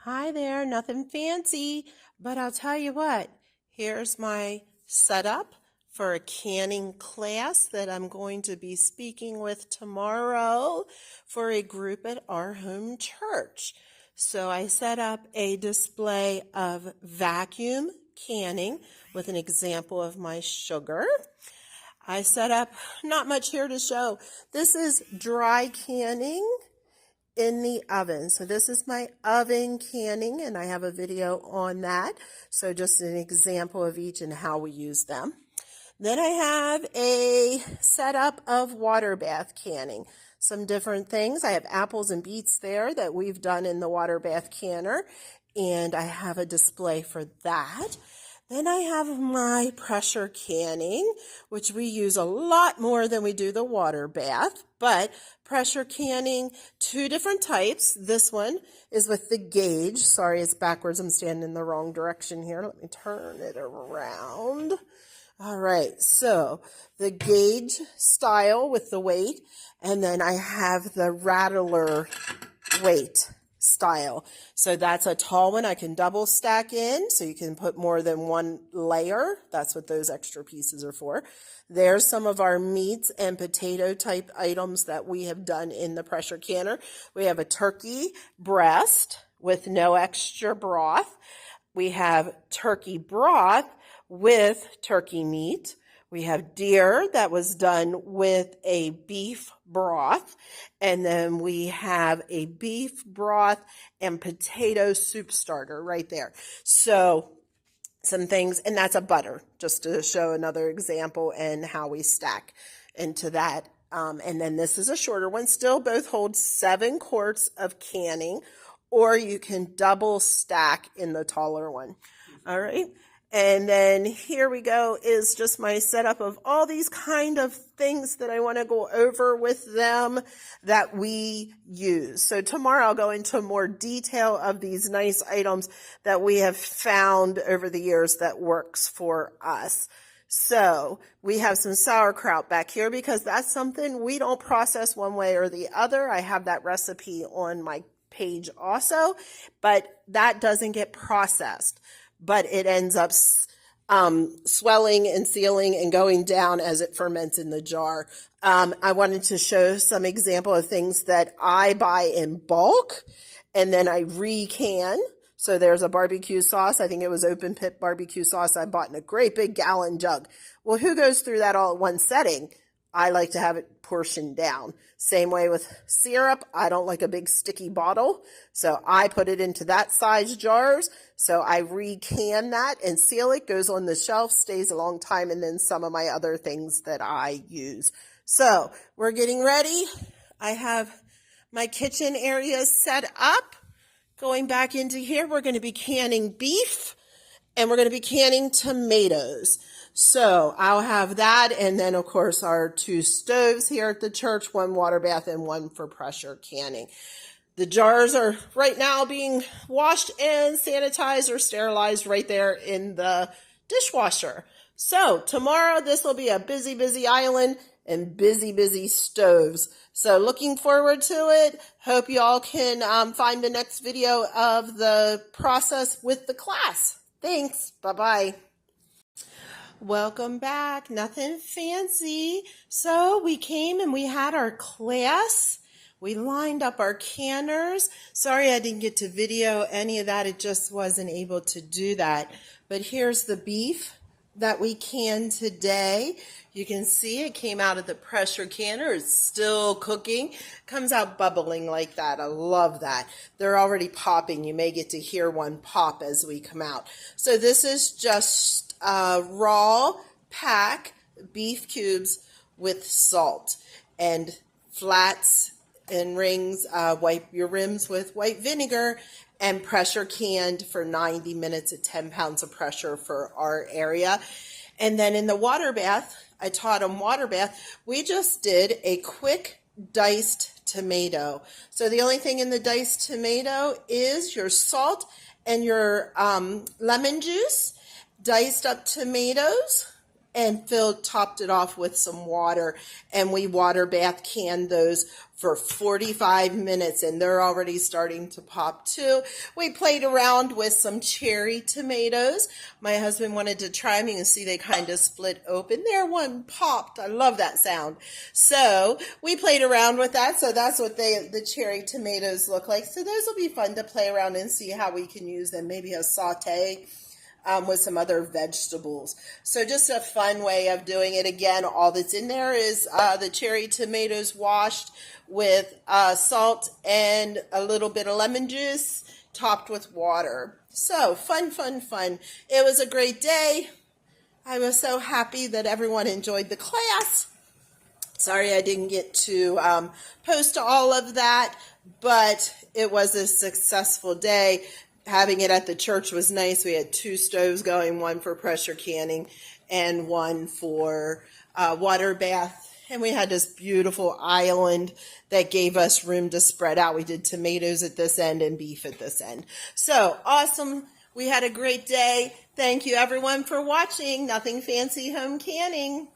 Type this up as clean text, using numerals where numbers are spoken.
Hi there, nothing fancy, but I'll tell you what, here's my setup for a canning class that I'm going to be speaking with tomorrow for a group at our home church. So I set up a display of vacuum canning with an example of my sugar. I set up, not much here to show. This is dry canning in the oven. So this is my oven canning, and I have a video on that. So just an example of each and how we use them. Then I have a setup of water bath canning. Some different things. I have apples and beets there that we've done in the water bath canner, and I have a display for that. Then I have my pressure canning, which we use a lot more than we do the water bath, but pressure canning, two different types. This one is with the gauge. Sorry, it's backwards. I'm standing in the wrong direction here. Let me turn it around. All right, so the gauge style with the weight, and then I have the rattler weight style. So that's a tall one I can double stack in, so you can put more than one layer. That's what those extra pieces are for. There's some of our meats and potato type items that we have done in the pressure canner. We have a turkey breast with no extra broth. We have turkey broth with turkey meat. We have deer that was done with a beef broth. And then we have a beef broth and potato soup starter right there. So some things, and that's a butter, just to show another example and how we stack into that. And then this is a shorter one. Still both hold 7 quarts of canning, or you can double stack in the taller one. All right. And then here we go is just my setup of all these kind of things that I want to go over with them that we use. So tomorrow I'll go into more detail of these nice items that we have found over the years that works for us. So we have some sauerkraut back here because that's something we don't process one way or the other. I have that recipe on my page also, but that doesn't get processed. But it ends up swelling and sealing and going down as it ferments in the jar. I wanted to show some example of things that I buy in bulk and then I re-can. So there's a barbecue sauce. I think it was open pit barbecue sauce I bought in a great big gallon jug. Well, who goes through that all at one setting? I like to have it portioned down. Same way with syrup. I don't like a big sticky bottle, so I put it into that size jars. So I re-can that and seal it, goes on the shelf, stays a long time, and then some of my other things that I use. So we're getting ready. I have my kitchen area set up. Going back into here, we're going to be canning beef, and we're going to be canning tomatoes. So I'll have that, and then of course our 2 stoves here at the church, 1 water bath and 1 for pressure canning. The jars are right now being washed and sanitized or sterilized right there in the dishwasher. So tomorrow this will be a busy, busy island and busy, busy stoves. So looking forward to it. Hope you all can find the next video of the process with the class. Thanks. Bye-bye. Welcome back. Nothing fancy. So we came and we had our class. We lined up our canners. Sorry I didn't get to video any of that. It just wasn't able to do that. But here's the beef that we canned today. You can see it came out of the pressure canner. It's still cooking. Comes out bubbling like that. I love that. They're already popping. You may get to hear one pop as we come out. So this is just raw pack beef cubes with salt and flats and rings. Wipe your rims with white vinegar and pressure canned for 90 minutes at 10 pounds of pressure for our area. And then in the water bath, I taught them water bath. We just did a quick diced tomato. So the only thing in the diced tomato is your salt and your lemon juice, diced up tomatoes, and topped it off with some water. And we water bath canned those for 45 minutes, and they're already starting to pop too. We played around with some cherry tomatoes. My husband wanted to try them. You can see they kind of split open. There, one popped. I love that sound. So we played around with that. So that's what the cherry tomatoes look like. So those will be fun to play around and see how we can use them. Maybe a saute with some other vegetables. So just a fun way of doing it. Again, all that's in there is the cherry tomatoes washed with salt and a little bit of lemon juice topped with water. So fun, fun, fun. It was a great day. I was so happy that everyone enjoyed the class. Sorry I didn't get to post all of that, but it was a successful day. Having it at the church was nice. We had 2 stoves going, one for pressure canning and one for water bath. And we had this beautiful island that gave us room to spread out. We did tomatoes at this end and beef at this end. So awesome. We had a great day. Thank you everyone for watching Nothing Fancy Home Canning.